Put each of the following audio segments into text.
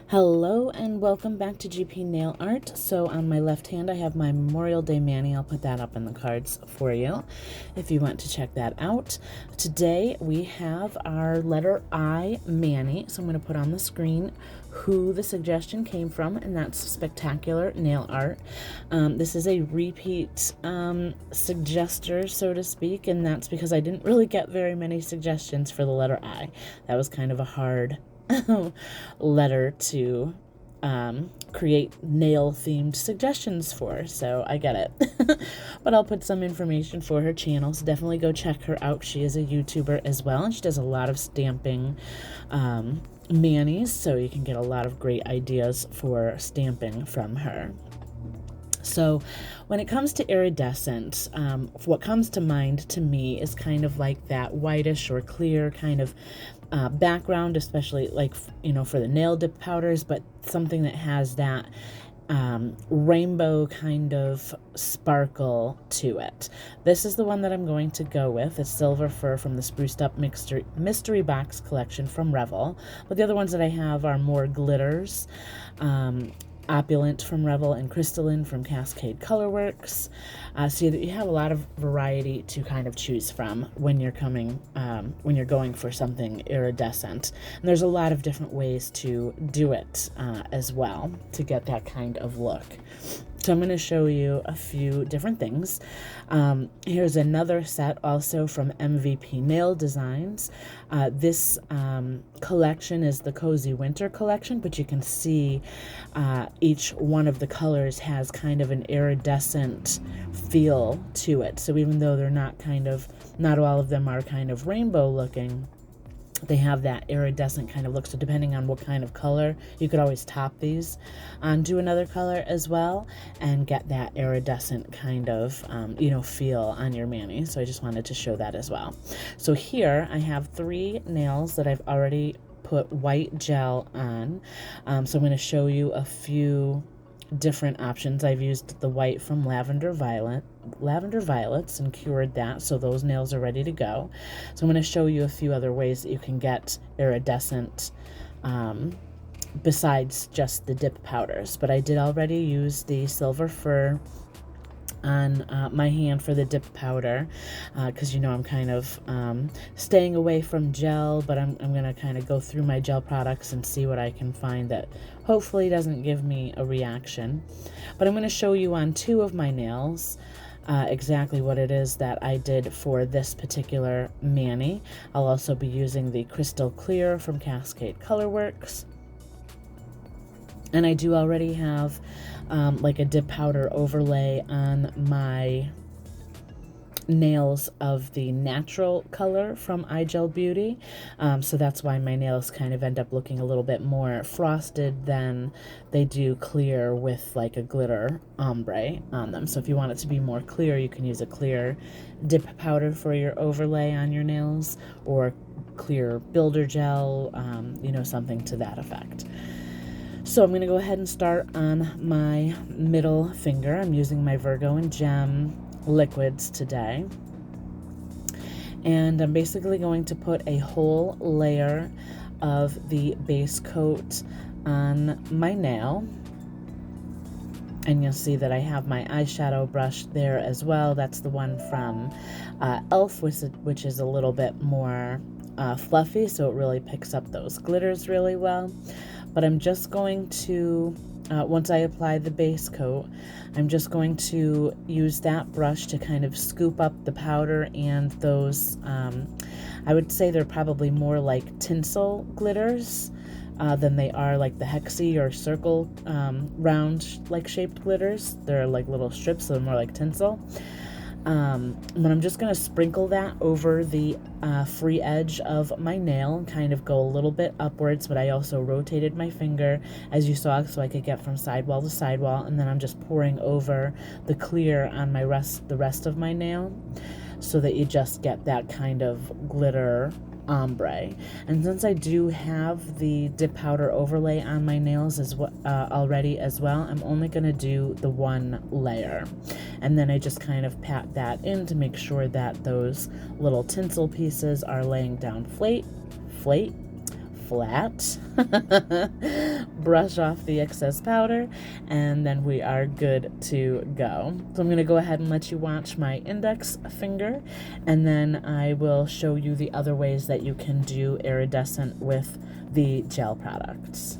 Hello and welcome back to GP Nail Art. So on my left hand I have my Memorial Day mani. I'll put that up in the cards for you if you want to check that out. Today we have our letter I mani. So I'm going to put on the screen who the suggestion came from, and that's Spectacular Nail Art. This is a repeat suggester, so to speak, and that's because I didn't really get very many suggestions for the letter I. That was kind of a hard letter to create nail themed suggestions for, so I get it. But I'll put some information for her channel, so definitely go check her out. She is a YouTuber as well, and she does a lot of stamping manis, so you can get a lot of great ideas for stamping from her. So when it comes to iridescent, what comes to mind to me is kind of like that whitish or clear kind of background, especially like, you know, for the nail dip powders, but something that has that rainbow kind of sparkle to it. This is the one that I'm going to go with. It's Silver Fir from the Spruced Up Mystery Box collection from Revel. But the other ones that I have are more glitters. Opulent from Revel and Crystalline from Cascade Colorworks. So that you have a lot of variety to kind of choose from when you're when you're going for something iridescent. And there's a lot of different ways to do it as well to get that kind of look. So I'm going to show you a few different things. Here's another set also from MVP Nail Designs. This collection is the Cozy Winter collection, but you can see each one of the colors has kind of an iridescent feel to it. So even though they're not all of them are kind of rainbow looking, they have that iridescent kind of look. So depending on what kind of color, you could always top these onto another color as well and get that iridescent kind of feel on your mani. So I just wanted to show that as well. So here I have 3 nails that I've already put white gel on. So I'm going to show you a few different options. I've used the white from Lavender Violets and cured that, so those nails are ready to go. So I'm going to show you a few other ways that you can get iridescent besides just the dip powders. But I did already use the Silver Fir on my hand for the dip powder because I'm kind of staying away from gel, but I'm going to kind of go through my gel products and see what I can find that hopefully doesn't give me a reaction. But I'm going to show you on 2 of my nails exactly what it is that I did for this particular mani. I'll also be using the Crystal Clear from Cascade Colorworks. And I do already have like a dip powder overlay on my nails of the natural color from iGel Beauty. So that's why my nails kind of end up looking a little bit more frosted than they do clear with like a glitter ombre on them. So if you want it to be more clear, you can use a clear dip powder for your overlay on your nails, or clear builder gel, something to that effect. So I'm going to go ahead and start on my middle finger. I'm using my Virgo and Gem liquids today. And I'm basically going to put a whole layer of the base coat on my nail. And you'll see that I have my eyeshadow brush there as well. That's the one from e.l.f., which is a little bit more fluffy, so it really picks up those glitters really well. But I'm just going to, once I apply the base coat, I'm just going to use that brush to kind of scoop up the powder and those, I would say they're probably more like tinsel glitters than they are like the hexy or circle round like shaped glitters. They're like little strips, so they're more like tinsel. But I'm just going to sprinkle that over the free edge of my nail and kind of go a little bit upwards, but I also rotated my finger, as you saw, so I could get from sidewall to sidewall, and then I'm just pouring over the clear on the rest of my nail so that you just get that kind of glitter ombre. And since I do have the dip powder overlay on my nails already as well, I'm only going to do the one layer, and then I just kind of pat that in to make sure that those little tinsel pieces are laying down flat, flat. Brush off the excess powder, and then we are good to go. So I'm going to go ahead and let you watch my index finger, and then I will show you the other ways that you can do iridescent with the gel products.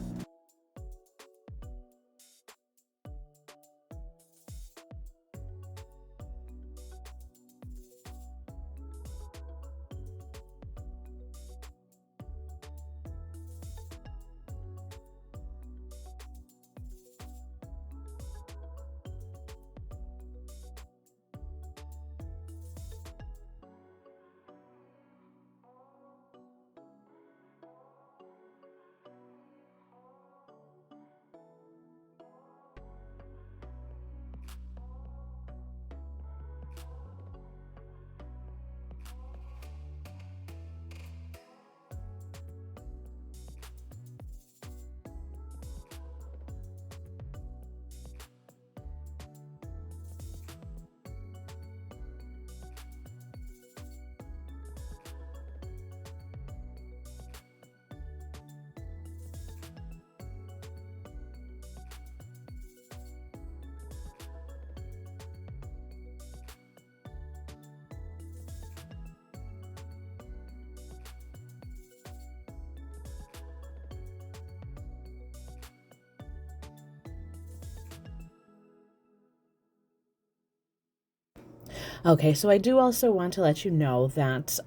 Okay, so I do also want to let you know that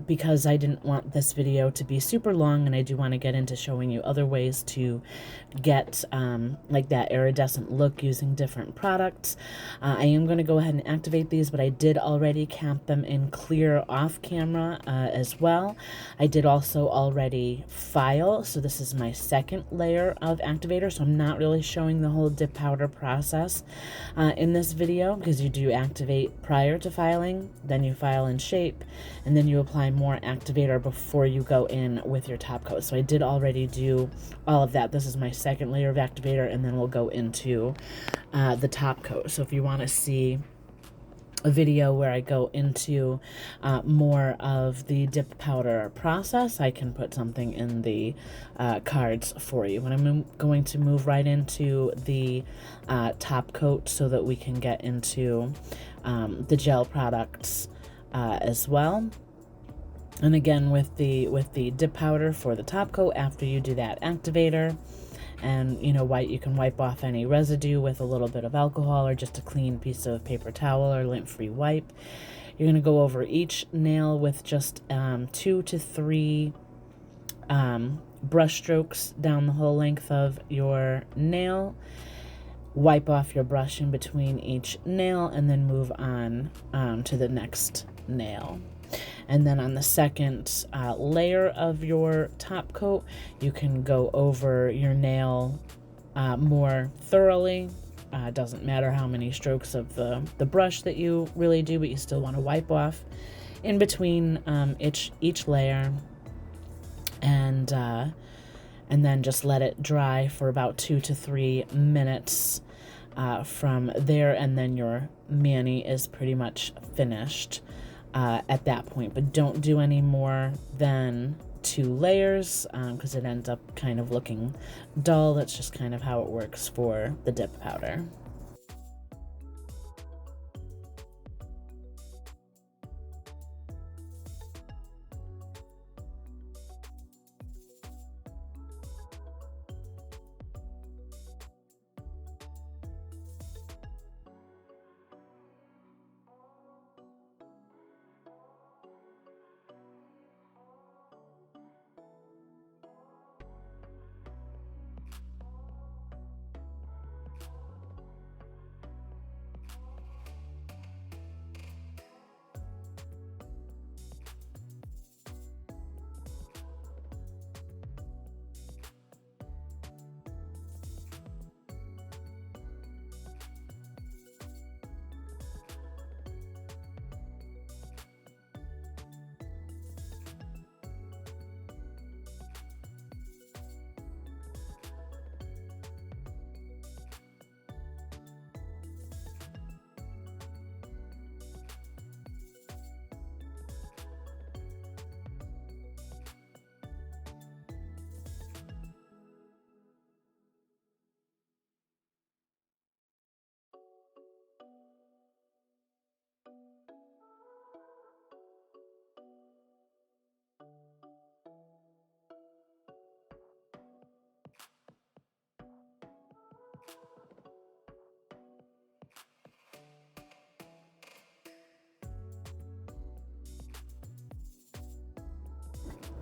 because I didn't want this video to be super long, and I do want to get into showing you other ways to get like that iridescent look using different products. I am going to go ahead and activate these, but I did already cap them in clear off camera as well. I did also already file, so this is my second layer of activator, so I'm not really showing the whole dip powder process in this video, because you do activate prior to filing, then you file in shape, and then you apply more activator before you go in with your top coat. So I did already do all of that. This is my second layer of activator, and then we'll go into the top coat. So if you want to see a video where I go into more of the dip powder process, I can put something in the cards for you. But I'm going to move right into the top coat so that we can get into the gel products as well. And again, with the dip powder for the top coat, after you do that activator, and you can wipe off any residue with a little bit of alcohol or just a clean piece of paper towel or lint-free wipe. You're going to go over each nail with just 2 to 3 brush strokes down the whole length of your nail. Wipe off your brush in between each nail, and then move on to the next nail. And then on the second layer of your top coat, you can go over your nail more thoroughly. Doesn't matter how many strokes of the brush that you really do, but you still want to wipe off in between each layer, and then just let it dry for about 2 to 3 minutes from there, and then your mani is pretty much finished at that point. But don't do any more than 2 layers because it ends up kind of looking dull. That's just kind of how it works for the dip powder.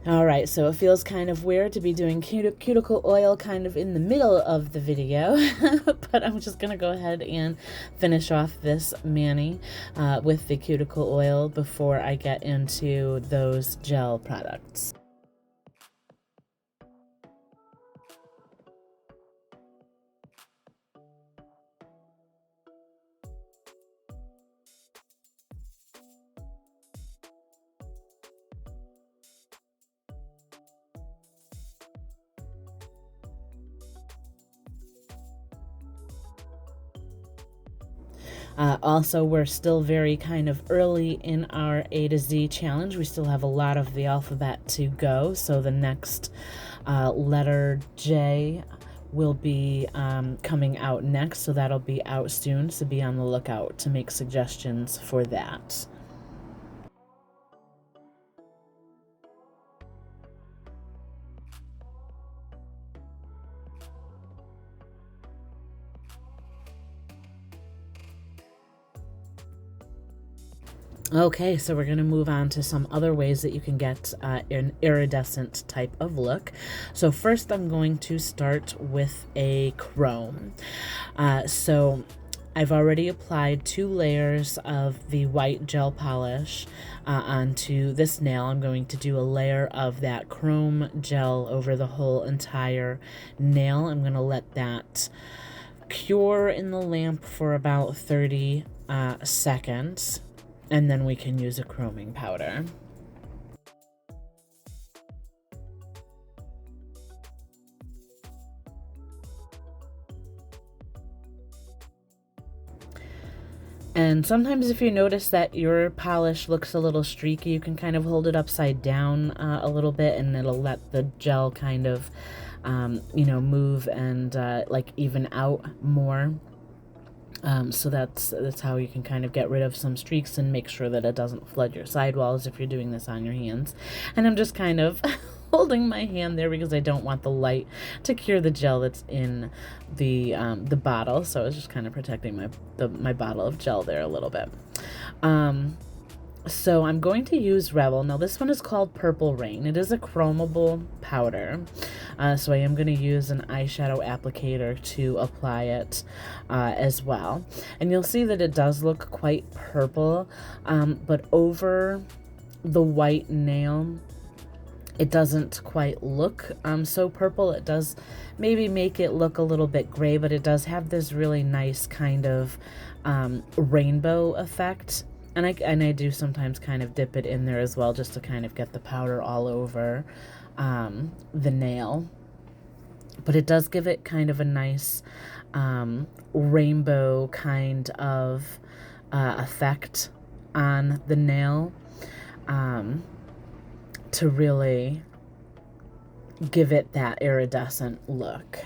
All right, so it feels kind of weird to be doing cuticle oil kind of in the middle of the video, but I'm just going to go ahead and finish off this mani with the cuticle oil before I get into those gel products. Also, we're still very kind of early in our A to Z challenge. We still have a lot of the alphabet to go. So the next letter J will be coming out next. So that'll be out soon. So be on the lookout to make suggestions for that. Okay, so we're going to move on to some other ways that you can get an iridescent type of look. So first I'm going to start with a chrome. So I've already applied 2 layers of the white gel polish onto this nail. I'm going to do a layer of that chrome gel over the whole entire nail. I'm going to let that cure in the lamp for about 30 seconds. And then we can use a chroming powder. And sometimes if you notice that your polish looks a little streaky, you can kind of hold it upside down a little bit, and it'll let the gel kind of, you know, move and like even out more. So that's how you can kind of get rid of some streaks and make sure that it doesn't flood your sidewalls if you're doing this on your hands. And I'm just kind of holding my hand there because I don't want the light to cure the gel that's in the bottle. So I was just kind of protecting my bottle of gel there a little bit. So I'm going to use Revel. Now this one is called Purple Rain. It is a chromable powder. So I am going to use an eyeshadow applicator to apply it as well. And you'll see that it does look quite purple, but over the white nail, it doesn't quite look so purple. It does maybe make it look a little bit gray, but it does have this really nice kind of rainbow effect. And I do sometimes kind of dip it in there as well, just to kind of get the powder all over the nail. But it does give it kind of a nice rainbow kind of effect on the nail to really give it that iridescent look.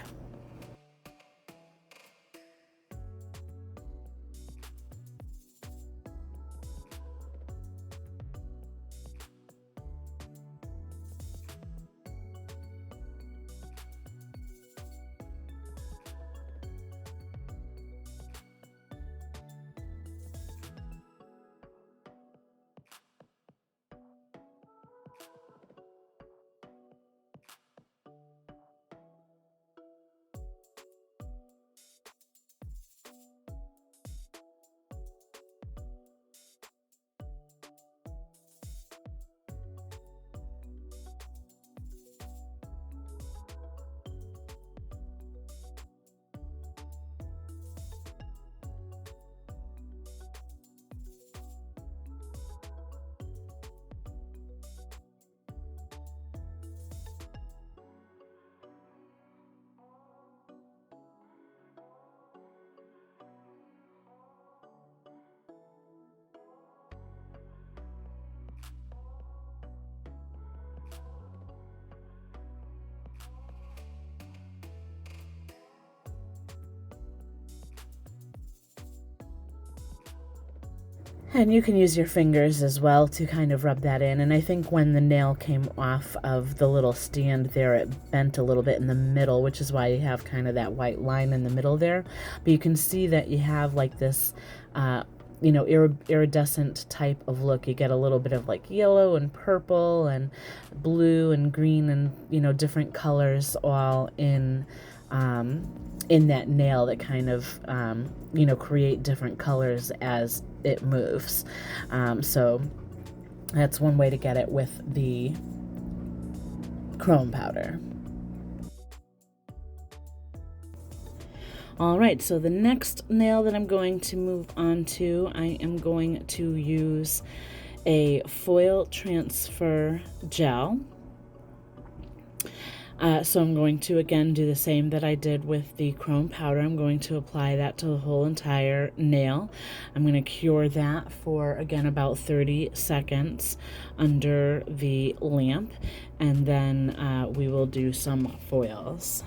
And you can use your fingers as well to kind of rub that in. And I think when the nail came off of the little stand there, it bent a little bit in the middle, which is why you have kind of that white line in the middle there. But you can see that you have like this iridescent type of look. You get a little bit of like yellow and purple and blue and green and, different colors all in that nail that kind of, create different colors as it moves. So that's one way to get it with the chrome powder. All right, so the next nail that I'm going to move on to, I am going to use a foil transfer gel. So I'm going to, again, do the same that I did with the chrome powder. I'm going to apply that to the whole entire nail. I'm going to cure that for, again, about 30 seconds under the lamp, and then we will do some foils.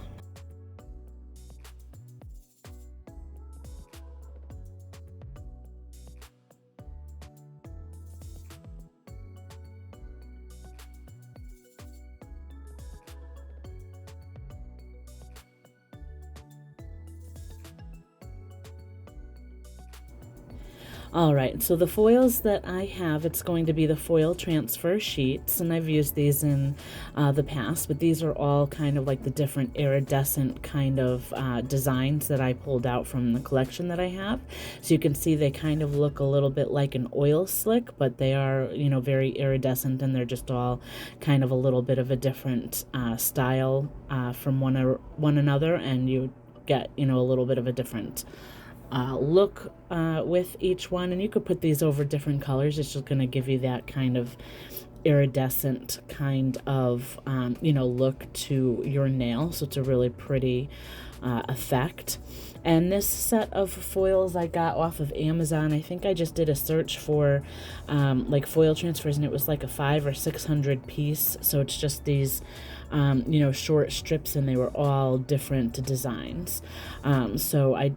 All right, so the foils that I have, it's going to be the foil transfer sheets, and I've used these in the past, but these are all kind of like the different iridescent kind of designs that I pulled out from the collection that I have. So you can see they kind of look a little bit like an oil slick, but they are, very iridescent, and they're just all kind of a little bit of a different style from one another, and you get, a little bit of a different look with each one, and you could put these over different colors. It's just going to give you that kind of iridescent kind of look to your nail, so it's a really pretty effect. And this set of foils I got off of Amazon. I think I just did a search for like foil transfers, and it was like a 500 or 600 piece. So it's just these short strips, and they were all different designs. So I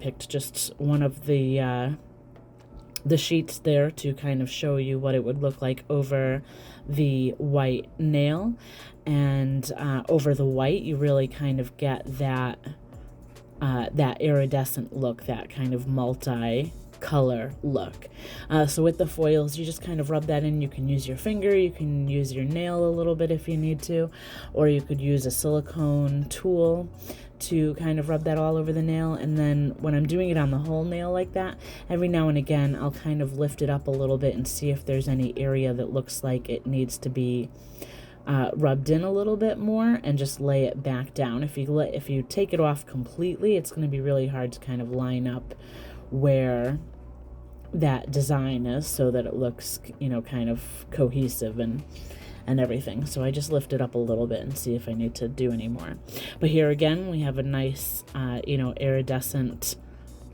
picked just one of the sheets there to kind of show you what it would look like over the white nail. And over the white, you really kind of get that iridescent look, that kind of multi-color look. So with the foils, you just kind of rub that in. You can use your finger, you can use your nail a little bit if you need to, or you could use a silicone tool to kind of rub that all over the nail. And then when I'm doing it on the whole nail like that, every now and again I'll kind of lift it up a little bit and see if there's any area that looks like it needs to be rubbed in a little bit more, and just lay it back down. If you take it off completely, it's going to be really hard to kind of line up where that design is so that it looks, kind of cohesive and everything. So I just lift it up a little bit and see if I need to do any more. But here again, we have a nice, iridescent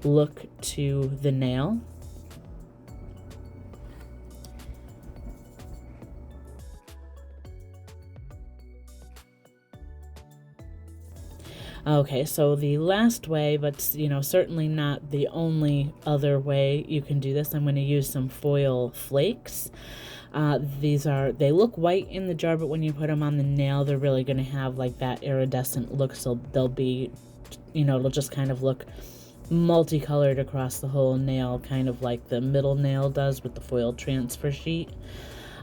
look to the nail. Okay, so the last way, but certainly not the only other way you can do this, I'm going to use some foil flakes. They look white in the jar, but when you put them on the nail, they're really going to have like that iridescent look. So they'll be, it'll just kind of look multicolored across the whole nail, kind of like the middle nail does with the foil transfer sheet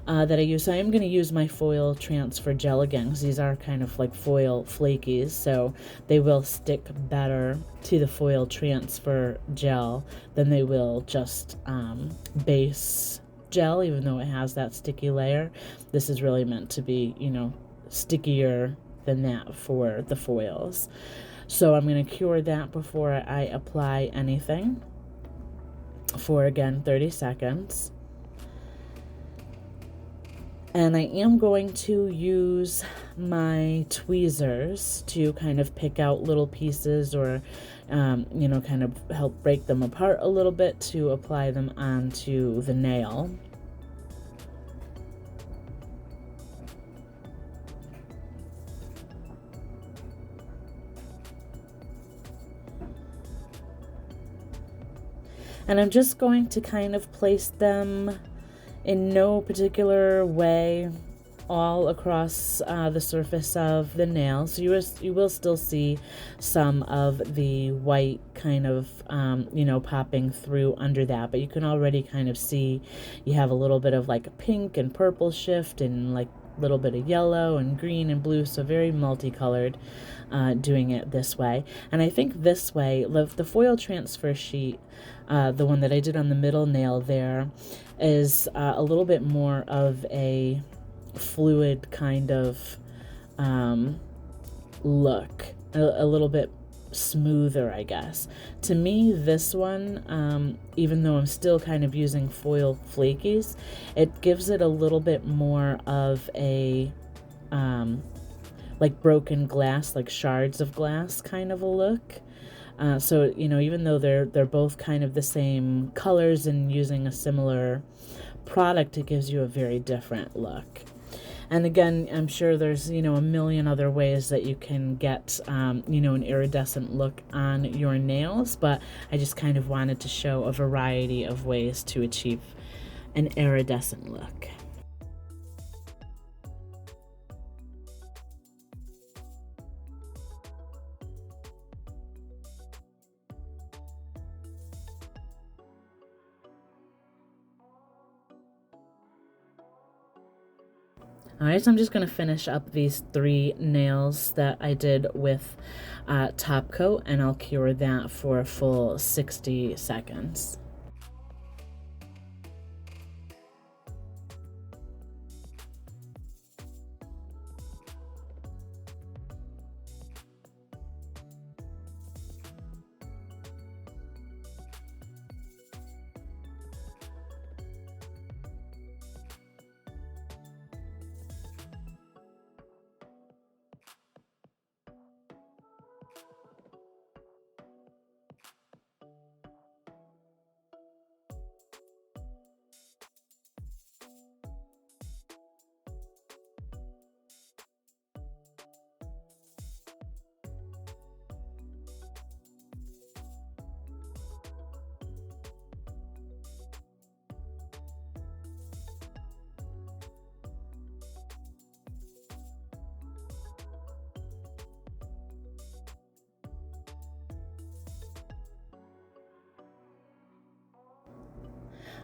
that I use. So I'm going to use my foil transfer gel again, because these are kind of like foil flakies, so they will stick better to the foil transfer gel than they will just base gel, even though it has that sticky layer. This is really meant to be, stickier than that for the foils. So I'm going to cure that before I apply anything for, again, 30 seconds. And I am going to use my tweezers to kind of pick out little pieces, or, kind of help break them apart a little bit to apply them onto the nail. And I'm just going to kind of place them in no particular way all across the surface of the nail. So you will still see some of the white kind of, popping through under that. But you can already kind of see you have a little bit of like a pink and purple shift and like a little bit of yellow and green and blue. So very multicolored doing it this way. And I think this way, the foil transfer sheet, the one that I did on the middle nail there, is a little bit more of a fluid kind of look, a little bit smoother, I guess. To me, this one, even though I'm still kind of using foil flakies, it gives it a little bit more of a like broken glass, like shards of glass kind of a look. So, even though they're both kind of the same colors and using a similar product, it gives you a very different look. And again, I'm sure there's, a million other ways that you can get, an iridescent look on your nails, but I just kind of wanted to show a variety of ways to achieve an iridescent look. Alright, so I'm just going to finish up these 3 nails that I did with top coat, and I'll cure that for a full 60 seconds.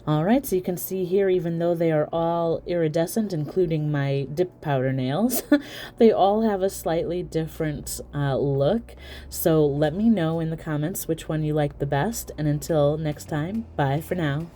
Alright, so you can see here, even though they are all iridescent, including my dip powder nails, they all have a slightly different look. So let me know in the comments which one you like the best, and until next time, bye for now.